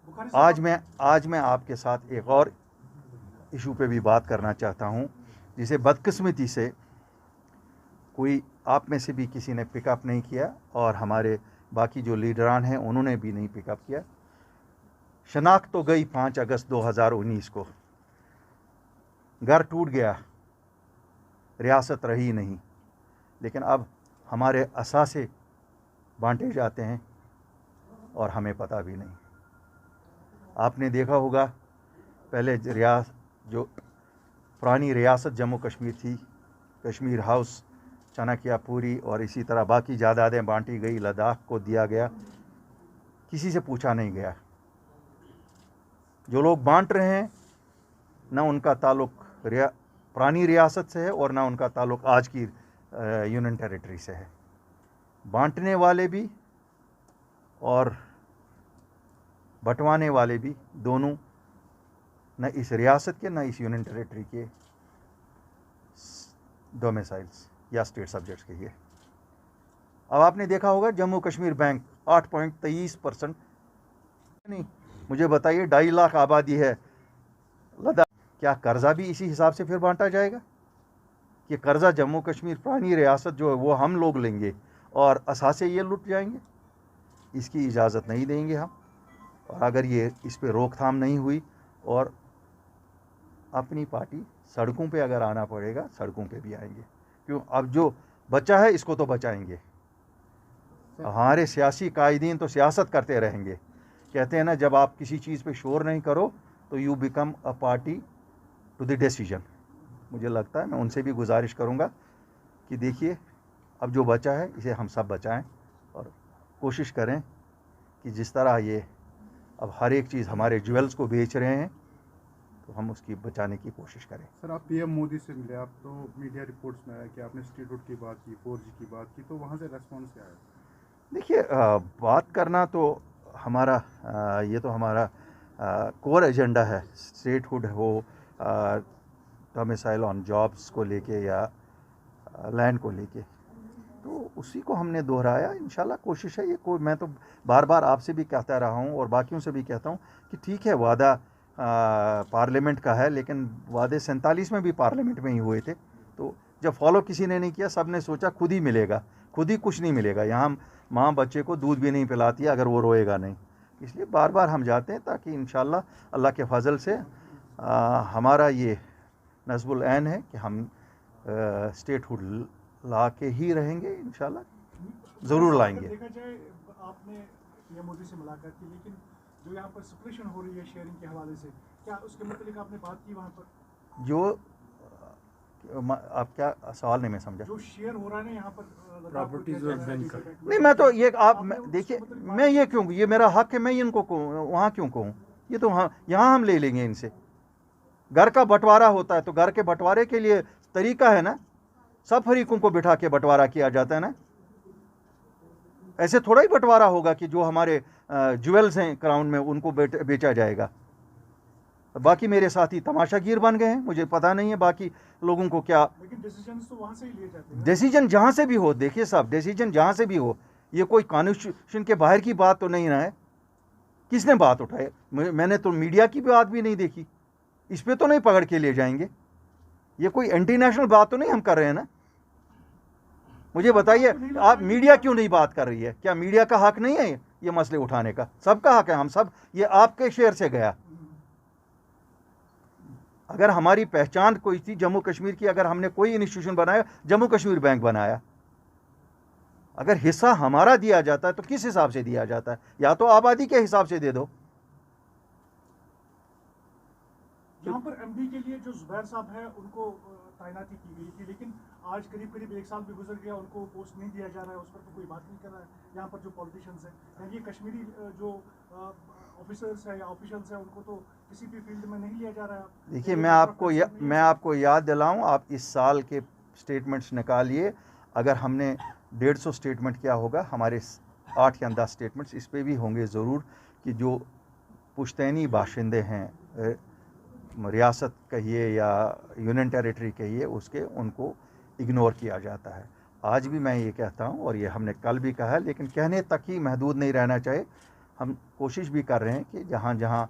आज मैं आपके साथ एक और इशू पे भी बात करना चाहता हूँ, जिसे बदकिस्मती से कोई आप में से भी किसी ने पिकअप नहीं किया और हमारे बाकी जो लीडरान हैं उन्होंने भी नहीं पिकअप किया। शनाख्त तो गई 5 अगस्त 2019 को, घर टूट गया, रियासत रही नहीं, लेकिन अब हमारे असासे बांटे जाते हैं और हमें पता भी नहीं। आपने देखा होगा पहले जो पुरानी रियासत जम्मू कश्मीर थी, कश्मीर हाउस, चाणक्यपुरी और इसी तरह बाकी जायदादें बांटी गई, लद्दाख को दिया गया, किसी से पूछा नहीं गया। जो लोग बांट रहे हैं ना उनका ताल्लुक पुरानी रियासत से है और ना उनका ताल्लुक आज की यूनियन टेरिटरी से है। बांटने वाले भी और बंटवाने वाले भी दोनों न इस रियासत के न इस यूनियन टेरिटरी के डोमिसाइल्स या स्टेट सब्जेक्ट्स के। अब आपने देखा होगा जम्मू कश्मीर बैंक 8.23%, नहीं मुझे बताइए 2.5 लाख आबादी है लद्दाख, क्या कर्जा भी इसी हिसाब से फिर बांटा जाएगा कि कर्जा जम्मू कश्मीर पुरानी रियासत जो है वो हम लोग लेंगे और असासे ये लुट जाएंगे? इसकी इजाज़त नहीं देंगे हम। और अगर ये इस पे रोकथाम नहीं हुई और अपनी पार्टी सड़कों पे अगर आना पड़ेगा सड़कों पे भी आएंगे, क्यों? अब जो बचा है इसको तो बचाएंगे। हमारे सियासी कायदीन तो सियासत करते रहेंगे। कहते हैं ना, जब आप किसी चीज़ पे शोर नहीं करो तो you become a party to the decision. मुझे लगता है मैं उनसे भी गुजारिश करूँगा कि देखिए अब जो बचा है इसे हम सब बचाएं और कोशिश करें कि जिस तरह ये अब हर एक चीज़ हमारे ज्वेल्स को बेच रहे हैं तो हम उसकी बचाने की कोशिश करें। सर, आप पीएम मोदी से मिले, आप तो मीडिया रिपोर्ट्स में आया कि आपने स्टेटहुड की बात की, 4G की बात की, तो वहाँ से रेस्पॉन्स क्या आया? देखिए बात करना तो हमारा ये तो हमारा कोर एजेंडा है। स्टेटहुड हो, डोमिसाइल ऑन जॉब्स को लेके या लैंड को लेके, तो उसी को हमने दोहराया। इंशाल्लाह कोशिश है, ये कोई मैं तो बार बार आपसे भी कहता रहा हूँ और बाकियों से भी कहता हूँ कि ठीक है वादा पार्लियामेंट का है, लेकिन वादे 47 में भी पार्लियामेंट में ही हुए थे। तो जब फॉलो किसी ने नहीं किया, सब ने सोचा खुद ही मिलेगा, खुद ही कुछ नहीं मिलेगा। यहाँ माँ बच्चे को दूध भी नहीं पिलाती अगर वो रोएगा नहीं। इसलिए बार बार हम जाते हैं ताकि इंशाल्लाह अल्लाह के फजल से हमारा ये नस्बुल ऐन है कि हम स्टेटहुड ला के ही रहेंगे, इंशाल्लाह ज़रूर लाएंगे। देखा जाए आपने पीएम मोदी से मुलाकात की, लेकिन जो यहाँ पर सिचुएशन हो रही है शेयरिंग के हवाले से, क्या उसके मतलब आपने बात की वहाँ पर? जो आप क्या सवाल नहीं मैं समझा। जो शेयर हो रहा है ना यहाँ पर प्रॉपर्टीज और बैंक नहीं, मैं तो ये आप देखिए, मैं ये क्यों, ये मेरा हक है, मैं इनको वहाँ क्यों कहूँ? ये तो यहाँ हम ले लेंगे इनसे। घर का बंटवारा होता है तो घर के बंटवारे के लिए तरीका है ना, सब फरीकों को बिठा के बंटवारा किया जाता है ना। ऐसे थोड़ा ही बंटवारा होगा कि जो हमारे ज्वेल्स हैं क्राउन में उनको बेचा जाएगा। बाकी मेरे साथी तमाशागीर बन गए हैं, मुझे पता नहीं है बाकी लोगों को क्या। लेकिन डिसीजन तो वहाँ से ही लिए जाते हैं। डिसीजन जहाँ से भी हो, देखिए साहब, डिसीजन जहाँ से भी हो, ये कोई कॉन्स्टिट्यूशन के बाहर की बात तो नहीं ना है। किसने बात उठाई? मैंने तो मीडिया की बात भी नहीं देखी। इस पर तो नहीं पकड़ के ले जाएंगे। ये कोई एंटी नेशनल बात तो नहीं हम कर रहे हैं ना। मुझे बताइए, आप मीडिया क्यों नहीं बात कर रही है? क्या मीडिया का हक नहीं है ये मसले उठाने का? सबका हक है। हम सब, ये आपके शेयर से गया। अगर हमारी पहचान कोई थी जम्मू कश्मीर की, अगर हमने कोई इंस्टीट्यूशन बनाया, जम्मू कश्मीर बैंक बनाया। अगर हिस्सा हमारा दिया जाता है तो किस हिसाब से दिया जाता है? या तो आबादी के हिसाब से दे दो। यहाँ पर एमडी के लिए जो जुबैर साहब है उनको तैनाती की गई थी, लेकिन आज करीब करीब 1 साल भी गुजर गया, उनको पोस्ट नहीं दिया जा रहा है। उस पर तो कोई बात नहीं कर रहा है यहाँ पर जो पॉलिटिशियंस हैं। ये कश्मीरी जो ऑफिसर्स हैं या ऑफिशियल्स हैं उनको तो किसी भी फील्ड में नहीं लिया जा रहा है। देखिए, मैं आपको याद दिलाऊं, आप इस साल के स्टेटमेंट्स निकालिए। अगर हमने 150 स्टेटमेंट किया होगा, हमारे 8 या 10 स्टेटमेंट्स इस पर भी होंगे ज़रूर कि जो पुश्तैनी बाशिंदे हैं, रियासत कहिए या यूनियन टेरिटरी कहिए, उसके उनको इग्नोर किया जाता है। आज भी मैं ये कहता हूँ और ये हमने कल भी कहा है, लेकिन कहने तक ही महदूद नहीं रहना चाहिए। हम कोशिश भी कर रहे हैं कि जहाँ जहाँ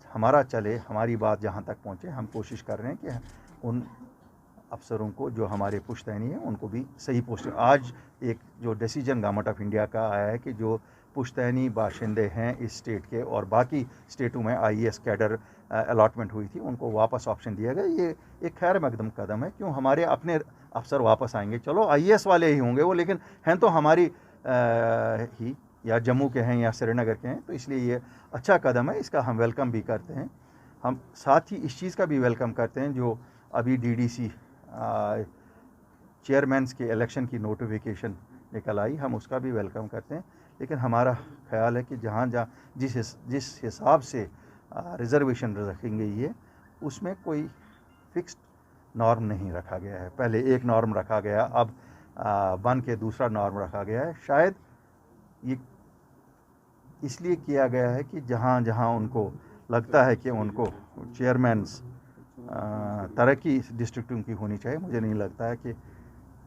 हमारा चले, हमारी बात जहाँ तक पहुँचे, हम कोशिश कर रहे हैं कि उन अफसरों को जो हमारे पुश्तैनी हैं उनको भी सही पोस्ट। आज एक जो डिसीजन गवर्नमेंट ऑफ इंडिया का आया है कि जो पुश्तैनी बाशिंदे हैं इस स्टेट के और बाकी स्टेटों में आईएएस कैडर अलॉटमेंट हुई थी उनको वापस ऑप्शन दिया गया। ये एक खैर मकदम कदम है, क्यों हमारे अपने अफसर वापस आएंगे, चलो आईएएस वाले ही होंगे वो, लेकिन हैं तो हमारी ही या जम्मू के हैं या श्रीनगर के हैं, तो इसलिए ये अच्छा कदम है, इसका हम वेलकम भी करते हैं। हम साथ ही इस चीज़ का भी वेलकम करते हैं जो अभी डीडीसी चेयरमैन्स के इलेक्शन की नोटिफिकेशन निकल आई, हम उसका भी वेलकम करते हैं। लेकिन हमारा ख्याल है कि जहाँ जहाँ जिस हिसाब से रिज़र्वेशन रखी गई है उसमें कोई फिक्स्ड नॉर्म नहीं रखा गया है। पहले एक नॉर्म रखा गया, अब बन के दूसरा नॉर्म रखा गया है। शायद ये इसलिए किया गया है कि जहाँ जहाँ उनको लगता है कि उनको चेयरमैन्स तरक्की डिस्ट्रिक्टों की होनी चाहिए, मुझे नहीं लगता है कि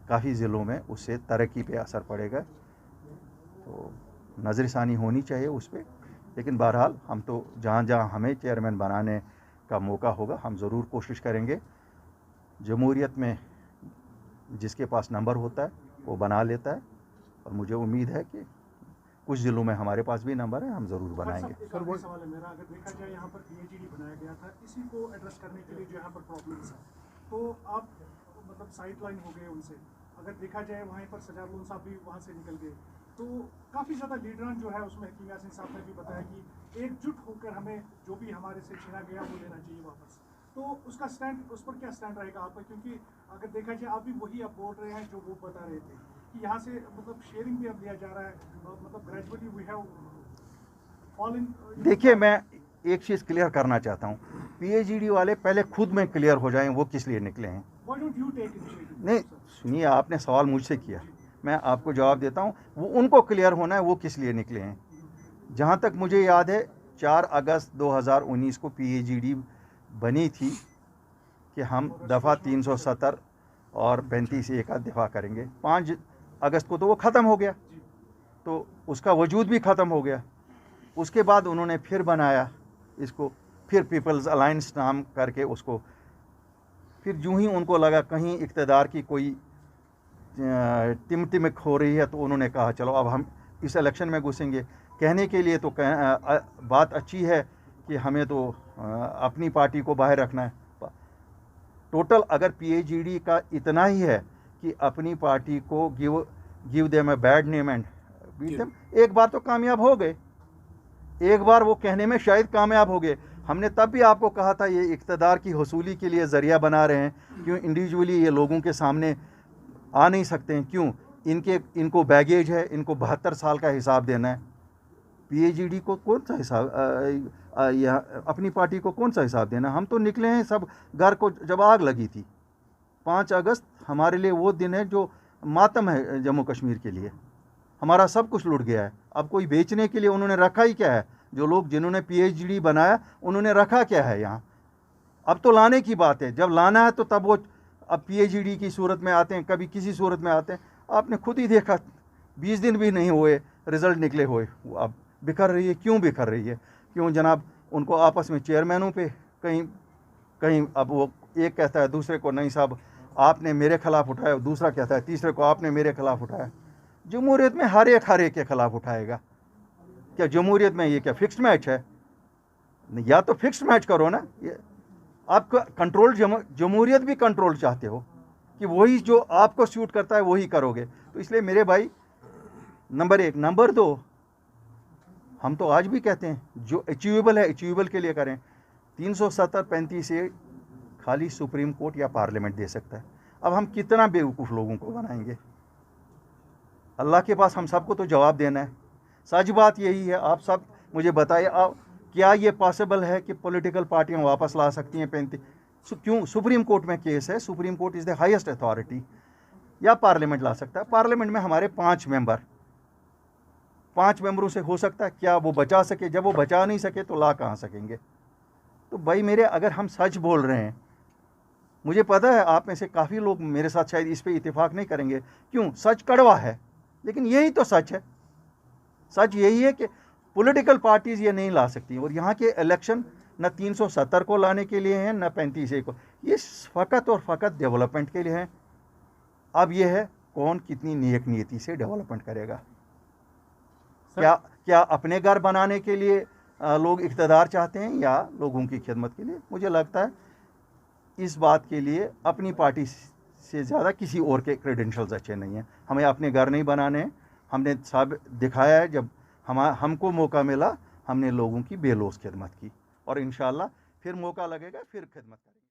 काफ़ी ज़िलों में उससे तरक्की पे असर पड़ेगा, तो नज़रसानी होनी चाहिए उस पर। लेकिन बहरहाल हम तो जहाँ जहाँ हमें चेयरमैन बनाने का मौका होगा हम ज़रूर कोशिश करेंगे। जमहूरियत में जिसके पास नंबर होता है वो बना लेता है, और मुझे उम्मीद है कि कुछ ज़िलों में हमारे पास भी नंबर है, हम ज़रूर बनाएंगे। सर वो सवाल है मेरा, अगर देखा जाए यहाँ पर पीएचडी बनाया गया था इसी को एड्रेस करने के लिए जो यहाँ पर प्रॉब्लम्स है, तो आप मतलब साइड लाइन हो गए उनसे। अगर देखा जाए वहाँ पर सजारुल साहब भी वहाँ से निकल गए, तो काफ़ी ज़्यादा लीडरान जो है उसमें हकीम यासीन साहब ने भी बताया कि एकजुट होकर हमें जो भी हमारे से छीना गया वो लेना चाहिए वापस। तो उसका स्टैंड, उस पर क्या स्टैंड रहेगा आपका? क्योंकि अगर देखा जाए आप भी वही अब बोल रहे हैं जो वो बता रहे थे कि यहाँ से मतलब शेयरिंग भी अब लिया जा रहा है, मतलब ग्रेजुअली वी हैव फॉलन। देखिए, मैं एक चीज़ क्लियर करना चाहता हूँ, पीएचडी वाले पहले खुद में क्लियर हो जाएं वो किस लिए निकले हैं। Why don't you take initiative? नहीं सुनिए, आपने सवाल मुझसे किया, मैं आपको जवाब देता हूँ। वो उनको क्लियर होना है वो किस लिए निकले हैं। जहाँ तक मुझे याद है 4 अगस्त 2019 को पीएचडी बनी थी कि हम दफ़ा 370 और 35A का दिफा करेंगे। 5 अगस्त को तो वो ख़त्म हो गया, तो उसका वजूद भी ख़त्म हो गया। उसके बाद उन्होंने फिर बनाया इसको, फिर पीपल्स अलायंस नाम करके उसको, फिर यूँ ही उनको लगा कहीं इक़्तिदार की कोई टिमटिमक हो रही है, तो उन्होंने कहा चलो अब हम इस इलेक्शन में घुसेंगे। कहने के लिए तो बात अच्छी है कि हमें तो अपनी पार्टी को बाहर रखना है। टोटल अगर पीएचडी का इतना ही है कि अपनी पार्टी को give them a bad name and beat them, एक बार तो कामयाब हो गए, एक बार वो कहने में शायद कामयाब हो गए। हमने तब भी आपको कहा था ये इक़्तिदार की हसूली के लिए ज़रिया बना रहे हैं, क्यों इंडिविजुअली ये लोगों के सामने आ नहीं सकते हैं, क्यों इनको बैगेज है, इनको 72 साल का हिसाब देना है। पीएचडी को कौन सा हिसाब, या अपनी पार्टी को कौन सा हिसाब देना। हम तो निकले हैं सब घर को जब आग लगी थी। 5 अगस्त हमारे लिए वो दिन है जो मातम है जम्मू कश्मीर के लिए, हमारा सब कुछ लुट गया है। अब कोई बेचने के लिए उन्होंने रखा ही क्या है? जो लोग जिन्होंने पीएचडी बनाया उन्होंने रखा क्या है यहाँ? अब तो लाने की बात है, जब लाना है तो तब वो अब पीएचडी की सूरत में आते हैं, कभी किसी सूरत में आते हैं। आपने खुद ही देखा 20 दिन भी नहीं हुए रिज़ल्ट निकले हुए, अब बिखर रही है। क्यों बिखर रही है? क्यों जनाब? उनको आपस में चेयरमैनों पे कहीं अब वो एक कहता है दूसरे को नहीं साहब आपने मेरे खिलाफ उठाया, दूसरा कहता है तीसरे को आपने मेरे खिलाफ उठाया। जमहूरियत में हर एक के खिलाफ उठाएगा क्या? जमहूरियत में ये क्या फिक्स्ड मैच है? या तो फिक्स्ड मैच करो ना। ये आपका कंट्रोल, जमहूरियत भी कंट्रोल चाहते हो कि वही जो आपको सूट करता है वही करोगे। तो इसलिए मेरे भाई, नंबर 1, नंबर 2, हम तो आज भी कहते हैं जो अचीवेबल है अचीवेबल के लिए करें। 370 35A खाली सुप्रीम कोर्ट या पार्लियामेंट दे सकता है। अब हम कितना बेवकूफ़ लोगों को बनाएंगे? अल्लाह के पास हम सबको तो जवाब देना है। सच बात यही है। आप सब मुझे बताइए, क्या ये पॉसिबल है कि पॉलिटिकल पार्टियां वापस ला सकती हैं 35? क्यों? सुप्रीम कोर्ट में केस है, supreme court is the highest authority. या पार्लियामेंट ला सकता है। पार्लियामेंट में हमारे 5 मेंबरों से हो सकता है क्या वो बचा सके? जब वो बचा नहीं सके तो ला कहाँ सकेंगे? तो भाई मेरे, अगर हम सच बोल रहे हैं, मुझे पता है आप में से काफ़ी लोग मेरे साथ शायद इस पे इत्तेफाक नहीं करेंगे, क्यों? सच कड़वा है, लेकिन यही तो सच है। सच यही है कि पॉलिटिकल पार्टीज़ ये नहीं ला सकती। और यहाँ के इलेक्शन न 370 को लाने के लिए हैं न 35A को, ये फ़कत और फ़कत डेवलपमेंट के लिए हैं। अब ये है कौन कितनी नेक नीयति से डेवलपमेंट करेगा। क्या अपने घर बनाने के लिए लोग इक़्तिदार चाहते हैं या लोगों की खिदमत के लिए? मुझे लगता है इस बात के लिए अपनी पार्टी से ज़्यादा किसी और के क्रेडेंशियल्स अच्छे नहीं हैं। हमें अपने घर नहीं बनाने हैं। हमने सब दिखाया है, जब हमको मौका मिला हमने लोगों की बेलौस खिदमत की और इंशाअल्लाह फिर मौका लगेगा फिर खिदमत करेंगे।